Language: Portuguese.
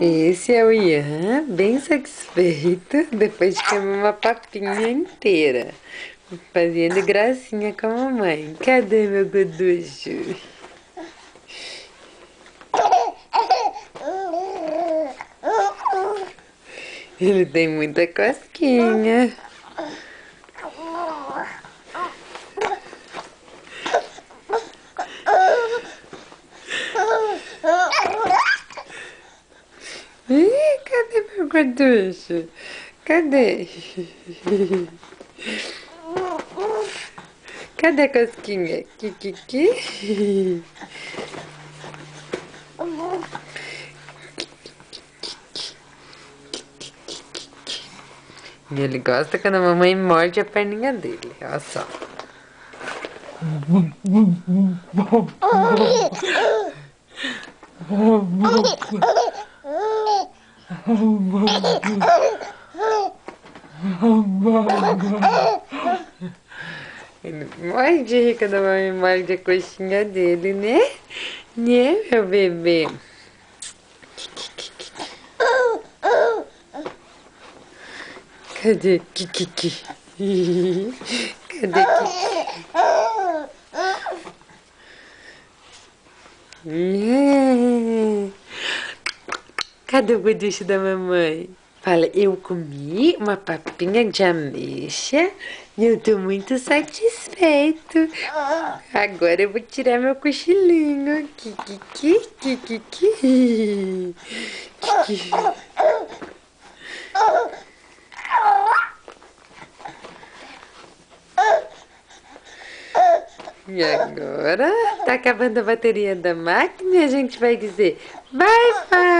Esse é o Ian, bem satisfeito, depois de comer uma papinha inteira, fazendo gracinha com a mamãe. Cadê meu goducho? Ele tem muita cosquinha. Ih, cadê meu goducho? Cadê? Cadê a cosquinha? Kikiki? E ele gosta quando a mamãe morde a perninha dele, olha só. Ele morre de rir quando a mamãe morde a coxinha dele, né? Né, meu bebê? Cadê Kikiki? Cadê Kiki? Cadê o goducho da mamãe? Fala, eu comi uma papinha de ameixa e eu tô muito satisfeito. Agora eu vou tirar meu cochilinho. Kikiki, kikiki. Kiki. E agora tá acabando a bateria da máquina e a gente vai dizer bye bye.